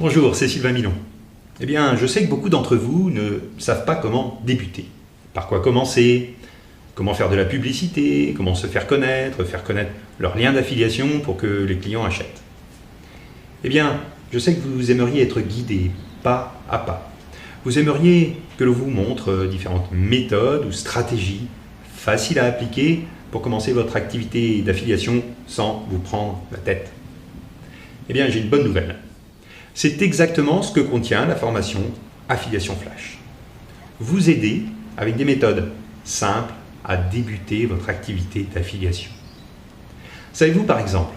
Bonjour, c'est Sylvain Milon. Eh bien, je sais que beaucoup d'entre vous ne savent pas comment débuter. Par quoi commencer? Comment faire de la publicité? Comment se faire connaître leur lien d'affiliation pour que les clients achètent? Eh bien, je sais que vous aimeriez être guidé pas à pas. Vous aimeriez que l'on vous montre différentes méthodes ou stratégies faciles à appliquer pour commencer votre activité d'affiliation sans vous prendre la tête. Eh bien, j'ai une bonne nouvelle. C'est exactement ce que contient la formation Affiliation Flash. Vous aider avec des méthodes simples à débuter votre activité d'affiliation. Savez-vous par exemple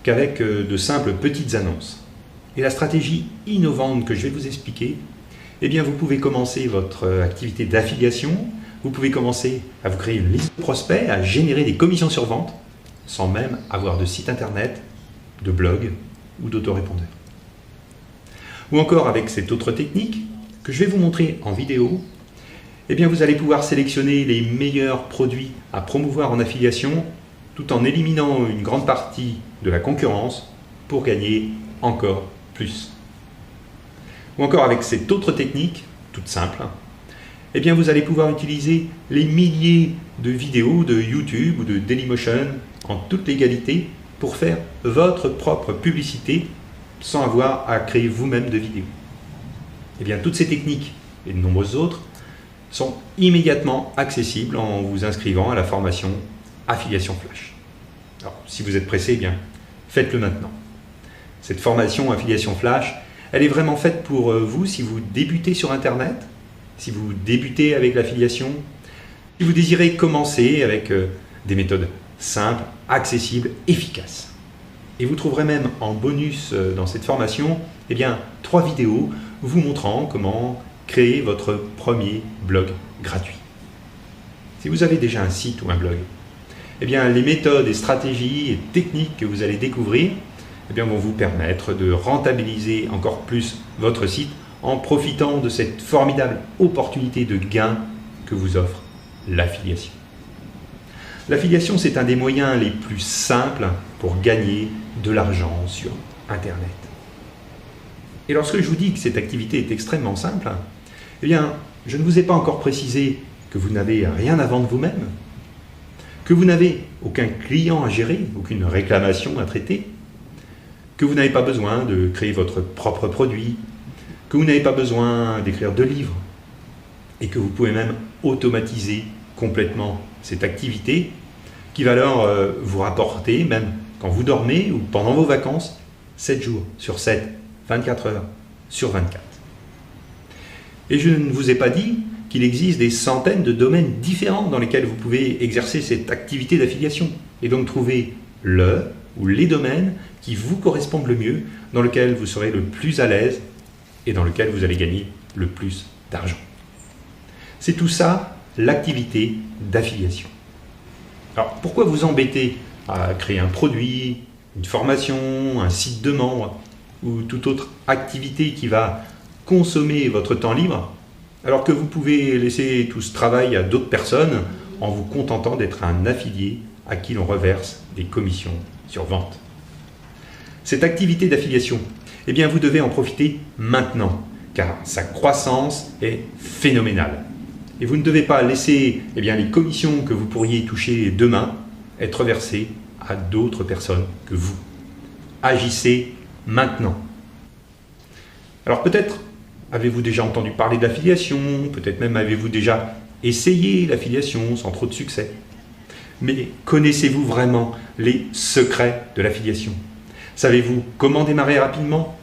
qu'avec de simples petites annonces et la stratégie innovante que je vais vous expliquer, eh bien vous pouvez commencer votre activité d'affiliation, vous pouvez commencer à vous créer une liste de prospects, à générer des commissions sur vente, sans même avoir de site internet, de blog ou d'autorépondeur. Ou encore avec cette autre technique que je vais vous montrer en vidéo, eh bien vous allez pouvoir sélectionner les meilleurs produits à promouvoir en affiliation tout en éliminant une grande partie de la concurrence pour gagner encore plus. Ou encore avec cette autre technique, toute simple, eh bien vous allez pouvoir utiliser les milliers de vidéos de YouTube ou de Dailymotion en toute légalité pour faire votre propre publicité sans avoir à créer vous-même de vidéos. Eh bien toutes ces techniques et de nombreuses autres sont immédiatement accessibles en vous inscrivant à la formation Affiliation Flash. Alors si vous êtes pressé, eh bien faites-le maintenant. Cette formation Affiliation Flash, elle est vraiment faite pour vous si vous débutez sur Internet, si vous débutez avec l'affiliation, si vous désirez commencer avec des méthodes simples, accessibles, efficaces. Et vous trouverez même en bonus dans cette formation 3 vidéos vous montrant comment créer votre premier blog gratuit. Si vous avez déjà un site ou un blog, eh bien les méthodes et stratégies et techniques que vous allez découvrir vont vous permettre de rentabiliser encore plus votre site en profitant de cette formidable opportunité de gain que vous offre l'affiliation. L'affiliation, c'est un des moyens les plus simples pour gagner de l'argent sur Internet. Et lorsque je vous dis que cette activité est extrêmement simple, eh bien, je ne vous ai pas encore précisé que vous n'avez rien à vendre vous-même, que vous n'avez aucun client à gérer, aucune réclamation à traiter, que vous n'avez pas besoin de créer votre propre produit, que vous n'avez pas besoin d'écrire de livres, et que vous pouvez même automatiser complètement cette activité qui va alors vous rapporter, même quand vous dormez ou pendant vos vacances, 7 jours sur 7, 24 heures sur 24. Et je ne vous ai pas dit qu'il existe des centaines de domaines différents dans lesquels vous pouvez exercer cette activité d'affiliation et donc trouver le ou les domaines qui vous correspondent le mieux, dans lesquels vous serez le plus à l'aise et dans lesquels vous allez gagner le plus d'argent. C'est tout ça, l'activité d'affiliation. Alors, pourquoi vous embêter à créer un produit, une formation, un site de membre ou toute autre activité qui va consommer votre temps libre, alors que vous pouvez laisser tout ce travail à d'autres personnes en vous contentant d'être un affilié à qui l'on reverse des commissions sur vente. Cette activité d'affiliation, eh bien vous devez en profiter maintenant, car sa croissance est phénoménale. Et vous ne devez pas laisser les commissions que vous pourriez toucher demain être versées à d'autres personnes que vous. Agissez maintenant. Alors peut-être avez-vous déjà entendu parler d'affiliation, peut-être même avez-vous déjà essayé l'affiliation sans trop de succès. Mais connaissez-vous vraiment les secrets de l'affiliation? Savez-vous comment démarrer rapidement?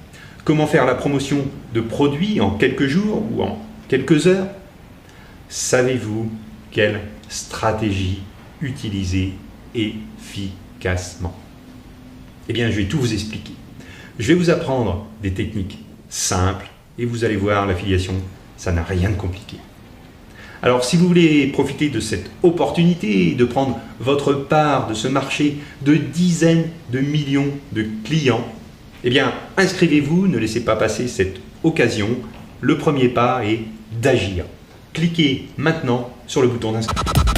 Comment faire la promotion de produits en quelques jours ou en quelques heures? Savez-vous quelle stratégie utiliser efficacement? Eh bien, je vais tout vous expliquer. Je vais vous apprendre des techniques simples et vous allez voir, l'affiliation, ça n'a rien de compliqué. Alors, si vous voulez profiter de cette opportunité de prendre votre part de ce marché de dizaines de millions de clients, eh bien, inscrivez-vous, ne laissez pas passer cette occasion. Le premier pas est d'agir. Cliquez maintenant sur le bouton d'inscription.